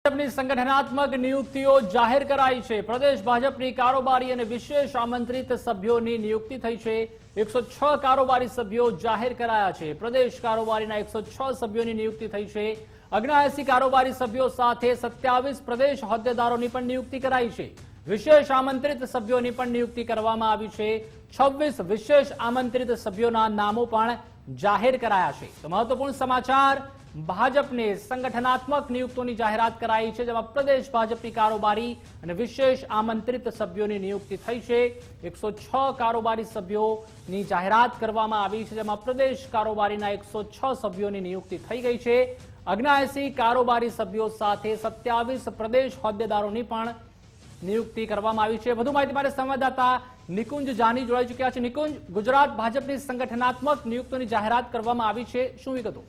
ભાજપની સંગઠનાત્મક નિયુક્તિઓ જાહેર કરાઈ છે। પ્રદેશ ભાજપની કારોબારી અને વિશેષ આમંત્રિત સભ્યોની નિયુક્તિ થઈ છે। 106 કારોબારી સભ્યો જાહેર કરાયા છે। પ્રદેશ કારોબારીના 106 સભ્યોની નિયુક્તિ થઈ છે। 79 કારોબારી સભ્યો સાથે 27 પ્રદેશ હોદ્દેદારોની પણ નિયુક્તિ કરાઈ છે। વિશેષ આમંત્રિત સભ્યોની પણ નિયુક્તિ કરવામાં આવી છે। 26 વિશેષ આમંત્રિત સભ્યોના નામો પણ જાહેર કરાયા છે। તો મહત્વપૂર્ણ સમાચાર, ભાજપને સંગઠનાત્મક નિયુક્તિઓની જાહેરાત કરાઈ છે, જેમાં પ્રદેશ ભાજપની કારોબારી અને વિશેષ આમંત્રિત સભ્યોની નિયુક્તિ થઈ છે। 106 કારોબારી સભ્યોની જાહેરાત કરવામાં આવી છે, જેમાં પ્રદેશ કારોબારીના 106 સભ્યોની નિયુક્તિ થઈ ગઈ છે। 79 કારોબારી સભ્યો સાથે 27 પ્રદેશ હોદ્દેદારોની પણ નિયુક્તિ કરવામાં આવી છે। વધુ માહિતી માટે સંવાદદાતા નિકુંજ જાની જોડાઈ ચૂક્યા છે। નિકુંજ, ગુજરાત ભાજપની સંગઠનાત્મક નિયુક્તિઓની જાહેરાત કરવામાં આવી છે, શું વિગતો?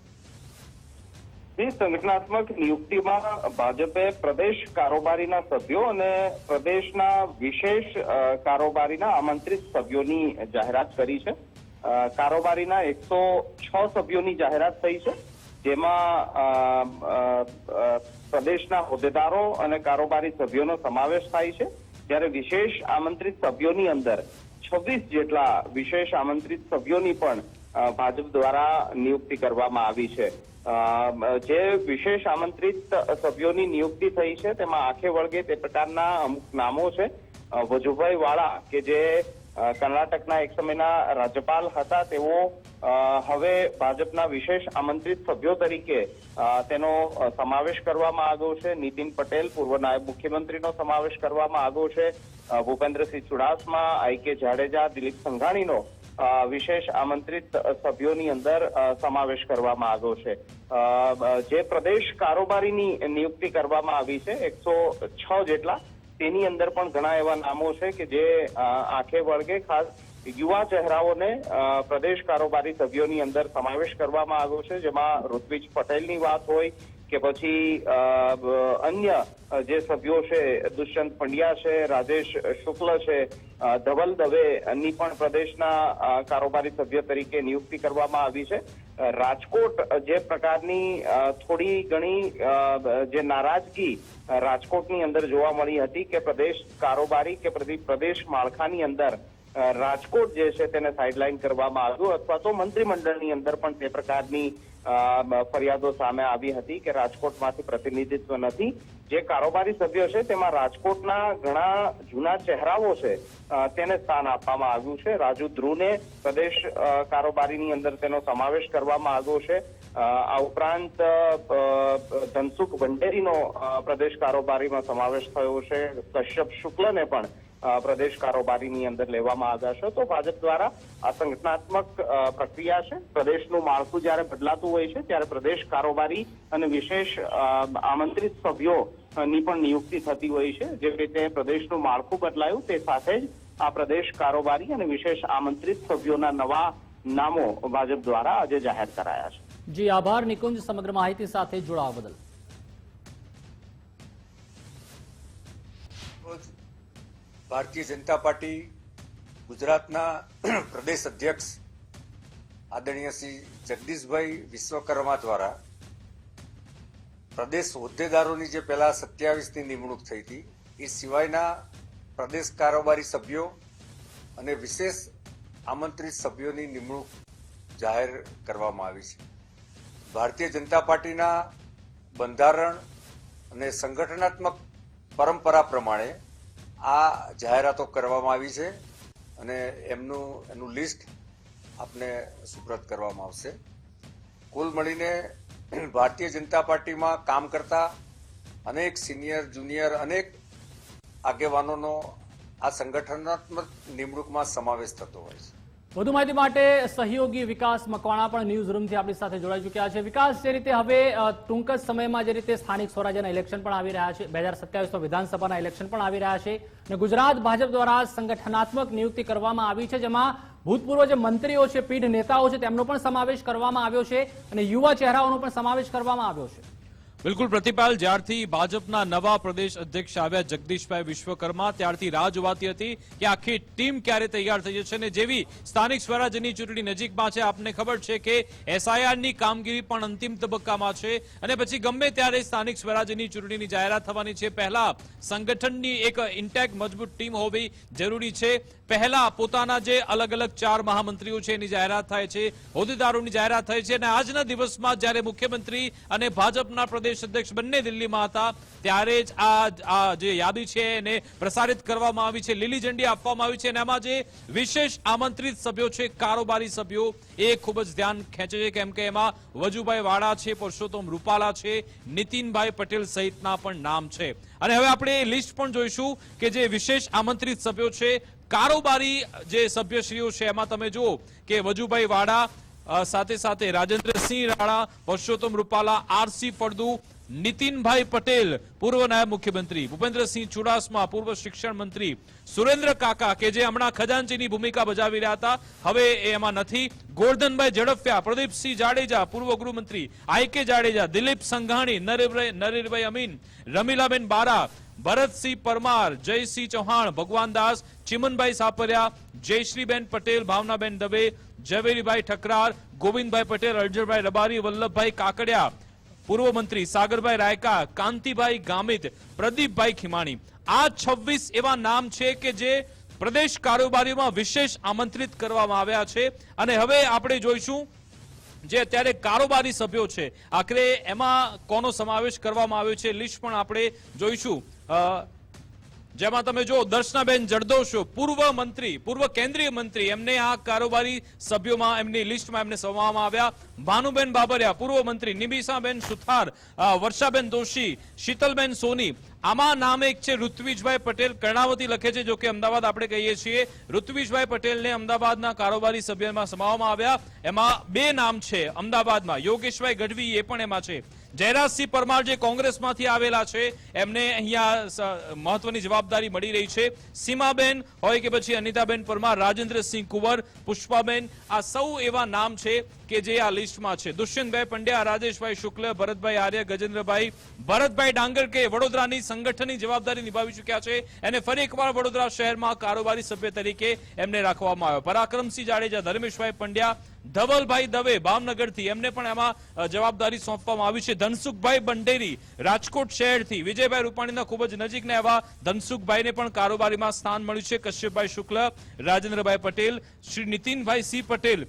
સંગઠનાત્મક નિયુક્તિમાં ભાજપે પ્રદેશ કારોબારીના સભ્યો અને પ્રદેશના વિશેષ કારોબારીના આમંત્રિત સભ્યોની જાહેરાત કરી છે। કારોબારીના 106 સભ્યોની જાહેરાત થઈ છે, જેમાં પ્રદેશના હોદ્દેદારો અને કારોબારી સભ્યોનો સમાવેશ થાય છે, જ્યારે વિશેષ આમંત્રિત સભ્યોની અંદર 26 જેટલા વિશેષ આમંત્રિત સભ્યોની પણ ભાજપ દ્વારા નિયુક્તિ કરવામાં આવી છે। જે વિશેષ આમંત્રિત સભ્યોની નિયુક્તિ થઈ છે તેમાં આંખે વળગે તે પ્રકારના અમુક નામો છે। વજુભાઈ વાળા, કે જે કર્ણાટકના એક સમયના રાજ્યપાલ હતા, તેઓ હવે ભાજપના વિશેષ આમંત્રિત સભ્યો તરીકે તેનો સમાવેશ કરવામાં આવ્યો છે। નીતિન પટેલ, પૂર્વ નાયબ મુખ્યમંત્રીનો સમાવેશ કરવામાં આવ્યો છે। ભૂપેન્દ્રસિંહ ચુડાસમા, આઈ.કે. જાડેજા, દિલીપ સંઘાણીનો વિશેષ આમંત્રિત સભ્યોની અંદર સમાવેશ કરવામાં આવ્યો છે। જે પ્રદેશ કારોબારીની નિયુક્તિ કરવામાં આવી છે 106 જેટલા, તેની અંદર પણ ઘણા એવા નામો છે કે જે આંખે વળગે ખાસ યુવા ચહેરાઓને પ્રદેશ કારોબારી સભ્યોની અંદર સમાવેશ કરવામાં આવ્યો છે, જેમાં ઋત્વિજ પટેલની વાત હોય કે પછી અન્ય જે સભ્યો છે, દુષ્યંત પંડ્યા છે, રાજેશ શુક્લ છે, ધવલ દવેની પણ પ્રદેશના કારોબારી સભ્ય તરીકે નિયુક્તિ કરવામાં આવી છે। રાજકોટ જે પ્રકારની થોડી ઘણી જે નારાજગી રાજકોટની અંદર જોવા મળી હતી કે પ્રદેશ કારોબારી કે પ્રદેશ માળખાની અંદર રાજકોટ જે છે તેને સાઇડલાઇન કરવામાં આવ્યું, અથવા તો મંત્રીમંડળની અંદર પણ તે પ્રકારની ફરિયાદો સામે આવી હતી કે રાજકોટમાંથી પ્રતિનિધિત્વ નથી। જે કારોબારી સભ્યો છે તેમાં રાજકોટના ઘણા જૂના ચહેરાઓ છે તેને સ્થાન આપવામાં આવ્યું છે। રાજુ ધ્રુવને પ્રદેશ કારોબારીની અંદર તેનો સમાવેશ કરવામાં આવ્યો છે। આ ઉપરાંત ધનસુખ ભંડેરીનો પ્રદેશ કારોબારીમાં સમાવેશ થયો છે। કશ્યપ શુક્લને પણ પ્રદેશ કારોબારીની અંદર લેવામાં આવ્યા છે। તો ભાજપ દ્વારા આ સંગઠનાત્મક પ્રક્રિયા છે। પ્રદેશનું માળખું જ્યારે બદલાતું હોય છે ત્યારે પ્રદેશ કારોબારી અને વિશેષ આમંત્રિત સભ્યોની પણ નિયુક્તિ થતી હોય છે। જે રીતે પ્રદેશનું માળખું બદલાયું તે સાથે જ આ પ્રદેશ કારોબારી અને વિશેષ આમંત્રિત સભ્યોના નવા નામો ભાજપ દ્વારા આજે જાહેર કરાયા છે। જી આભાર નિકુંજ, સમગ્ર માહિતી સાથે જોડાવા બદલ। ભારતીય જનતા પાર્ટી ગુજરાતના પ્રદેશ અધ્યક્ષ આદરણીય શ્રી જગદીશભાઈ વિશ્વકર્મા દ્વારા પ્રદેશ હોદ્દેદારોની જે પહેલા 27ની નિમણૂક થઈ હતી, એ સિવાયના પ્રદેશ કારોબારી સભ્યો અને વિશેષ આમંત્રિત સભ્યોની નિમણૂક જાહેર કરવામાં આવી છે। ભારતીય જનતા પાર્ટીના બંધારણ અને સંગઠનાત્મક પરંપરા પ્રમાણે આ જાહેરાતો કરવામાં આવી છે અને એનું લિસ્ટ આપને સુપ્રત કરવામાં આવશે। કુલ મળીને ભારતીય જનતા પાર્ટીમાં કામ કરતા અનેક સિનિયર જુનિયર અનેક આગેવાનોનો આ સંગઠનાત્મક નિમણૂકમાં સમાવેશ થતો હોય છે। વધુ માહિતી માટે સહયોગી વિકાસ મકવાણા પણ ન્યૂઝ રૂમથી આપણી સાથે જોડાઈ ચૂક્યા છે। વિકાસ, જે રીતે હવે ટૂંક જ સમયમાં જે રીતે સ્થાનિક સ્વરાજ્યના ઇલેક્શન પણ આવી રહ્યા છે, 2027 વિધાનસભાના ઇલેક્શન પણ આવી રહ્યા છે, અને ગુજરાત ભાજપ દ્વારા સંગઠનાત્મક નિયુક્તિ કરવામાં આવી છે, જેમાં ભૂતપૂર્વ જે મંત્રીઓ છે, પીઢ નેતાઓ છે, તેમનો પણ સમાવેશ કરવામાં આવ્યો છે અને યુવા ચહેરાઓનો પણ સમાવેશ કરવામાં આવ્યો છે। બિલકુલ પ્રતિપાલ, જ્યારથી ભાજપના નવા પ્રદેશ અધ્યક્ષ આવ્યા જગદીશભાઈ વિશ્વકર્મા ત્યારથી રાહ જોવાતી હતી કે આખી ટીમ ક્યારે તૈયાર થઈ જશે, અને જેવી સ્થાનિક સ્વરાજ્યની ચૂંટણી નજીકમાં છે, આપને ખબર છે કે એસઆઈઆરની કામગીરી પણ અંતિમ તબક્કામાં છે અને પછી ગમે ત્યારે સ્થાનિક સ્વરાજ્યની ચૂંટણીની જાહેરાત થવાની છે. પહેલા સંગઠનની એક ઇન્ટેક મજબૂત ટીમ હોવી જરૂરી છે. પહેલા પોતાના જે અલગ અલગ 4 મહામંત્રીઓ છે એની જાહેરાત થાય છે, હોદ્દેદારોની જાહેરાત થાય છે, અને આજના દિવસમાં જ્યારે મુખ્યમંત્રી અને ભાજપના પ્રદેશ અધ્યક્ષ બંને દિલ્હીમાં હતા ત્યારે જ આ જે યાદી છે એને પ્રસારિત કરવામાં આવી છે, લીલી ઝંડી આપવામાં આવી છે. અને એમાં જે વિશેષ આમંત્રિત સભ્યો છે, કારોબારી સભ્યો, એ ખૂબ જ ધ્યાન ખેંચે છે, કેમ કે એમાં વજુભાઈ વાળા છે, પુરુષોત્તમ રૂપાલા છે, નીતિનભાઈ પટેલ સહિતના પણ નામ છે. અને હવે આપણે એ લિસ્ટ પણ જોઈશું કે જે વિશેષ આમંત્રિત સભ્યો છે, કારોબારી જે સભ્યશ્રીઓ છે, એમાં તમે જુઓ કે વજુભાઈ વાળા, સાથે સાથે રાજેન્દ્રસિંહ રાણા, પુરુષોત્તમ રૂપાલા, આરસી ફળદુ, નીતિનભાઈ પટેલ પૂર્વ નાયબ મુખ્યમંત્રી, ભૂપેન્દ્રસિંહ ચુડાસમા પૂર્વ શિક્ષણ મંત્રી, સુરેન્દ્ર કાકા કે જે હમણાં ખજાનચીની ભૂમિકા બજાવી રહ્યા હતા, હવે એમાં નથી, ગોરધનભાઈ ઝડફિયા, પ્રદીપસિંહ જાડેજા પૂર્વ ગૃહમંત્રી, આઈ.કે. જાડેજા, દિલીપ સંઘાણી, નરેશભાઈ અમીન, રમીલાબેન બારા, ભરતસિંહ પરમાર, જયસિંહ ચૌહાણ, ભગવાન દાસ, ચિમનભાઈ સાપરિયા, જયશ્રીબેન પટેલ, ભાવનાબેન દવે, ઝવેરીભાઈ ઠકરાર, ગોવિંદભાઈ પટેલ, અર્જુનભાઈ રબારી, વલ્લભભાઈ કાકડિયા, પૂર્વ મંત્રી સાગરભાઈ રાયકા, કાંતિભાઈ ગામિત, પ્રદીપભાઈ ખીમાણી. આ 26 એવા નામ છે કે જે પ્રદેશ કારોબારીમાં વિશેષ આમંત્રિત કરવામાં આવ્યા છે. અને હવે આપણે જોઈશું જે અત્યારે કારોબારી સભ્યો છે, આખરે એમાં કોનો સમાવેશ કરવામાં આવ્યો છે, લિસ્ટ પણ આપણે જોઈશું. જેમાં તમે જો દર્શનાબેન જરદોશ, પૂર્વ મંત્રી, પૂર્વ કેન્દ્રીય મંત્રી, એમને આ કારોબારી સભ્યોમાં એમની લિસ્ટમાં એમને સમાવવામાં આવ્યા. ભાનુબેન બાબરિયા પૂર્વ મંત્રી, નિમિષાબેન સુથાર, વર્ષાબેન દોશી, શીતલબેન સોની. આમાં નામ એક છે ઋત્વિજભાઈ પટેલ, કર્ણાવતી લખે છે, જો કે અમદાવાદ આપણે કહીએ છીએ. ઋત્વિજભાઈ પટેલને અમદાવાદના કારોબારી સભ્યમાં સમાવવામાં આવ્યા. એમાં 2 નામ છે અમદાવાદમાં, યોગેશભાઈ ગઢવી એ પણ એમાં છે. જયરાજસિંહ પરમાર જે કોંગ્રેસમાંથી આવેલા છે, એમને અહીંયા મહત્વની જવાબદારી મળી રહી છે. સીમાબેન હોય કે પછી અનિતાબેન પરમાર, રાજેન્દ્રસિંહ કુંવર, પુષ્પાબેન, આ સૌ એવા નામ છે કે જે આ લિસ્ટમાં છે. દુષ્યંતભાઈ પંડ્યા, રાજેશભાઈ શુક્લ, ભરતભાઈ આર્ય, ગજેન્દ્રભાઈ, ભરતભાઈ ડાંગર કે વડોદરાની સંગઠનની જવાબદારી નિભાવી ચૂક્યા છે, અને ફરી એકવાર વડોદરા શહેરમાં કારોબારી સભ્ય તરીકે એમને રાખવામાં આવ્યો. પરાક્રમસિંહ જાડેજા, ધર્મેશભાઈ પંડ્યા, ધવલભાઈ દવે ભાવનગરથી, એમને પણ એમાં જવાબદારી સોંપવામાં આવી છે. ધનસુખભાઈ બંડેરી રાજકોટ શહેરથી, વિજયભાઈ રૂપાણીના ખૂબ જ નજીકના એવા ધનસુખભાઈને પણ કારોબારીમાં સ્થાન મળ્યું છે. કશ્યપભાઈ શુક્લ, રાજેન્દ્રભાઈ પટેલ, શ્રી નીતિનભાઈ સી પટેલ,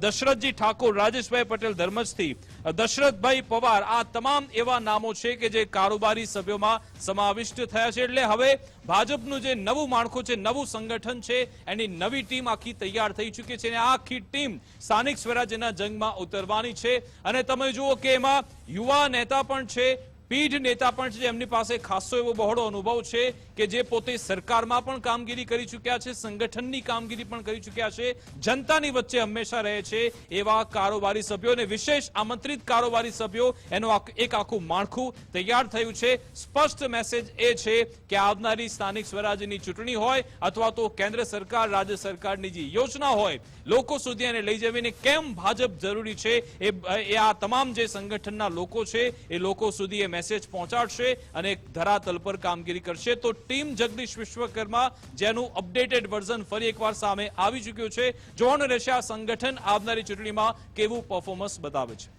દશરથજી ઠાકોર, રાજેશભાઈ પટેલ ધર્મજથી, દશરથભાઈ પવાર, આ તમામ એવા નામો છે કે જે કારોબારી સભ્યોમાં સમાવિષ્ટ થયા છે. એટલે હવે ભાજપનું જે નવું માળખું છે, નવું સંગઠન છે, એની નવી ટીમ આખી તૈયાર થઈ ચૂકી છે, અને આ આખી ટીમ સ્થાનિક સ્વરાજ્યના જંગમાં ઉતરવાની છે. અને તમે જુઓ કે એમાં યુવા નેતા પણ છે, પીઢ નેતા પણ છે, એમની પાસે ખાસો એવો બહોળો અનુભવ છે કે જે પોતે સરકારમાં પણ કામગીરી કરી ચૂક્યા છે, સંગઠનની કામગીરી પણ કરી ચૂક્યા છે, જનતાની વચ્ચે હંમેશા રહે છે એવા કારોબારી સભ્યો અને વિશેષ આમંત્રિત કારોબારી સભ્યો, એનું એક આખું માળખું તૈયાર થયું છે. સ્પષ્ટ મેસેજ એ છે કે આવનારી સ્થાનિક સ્વરાજ્યની ચૂંટણી હોય અથવા તો કેન્દ્ર સરકાર, રાજ્ય સરકારની જે યોજના હોય, લોકો સુધી એને લઈ જવીને કેમ ભાજપ જરૂરી છે, એ આ તમામ જે સંગઠનના લોકો છે એ લોકો સુધી એ મેસેજ પહોંચાડશે અને ધરાતલ પર કામગીરી કરશે. તો ટીમ જગદીશ વિશ્વકર્મા, જેનું અપડેટેડ વર્ઝન ફરી એકવાર સામે આવી ચૂક્યું છે. જોવાનું રહેશે આ સંગઠન આવનારી ચૂંટણીમાં કેવું પરફોર્મન્સ બતાવે છે.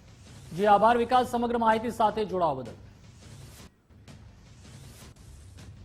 જી આભાર વિકાસ, સમગ્ર માહિતી સાથે જોડાવા બદલ.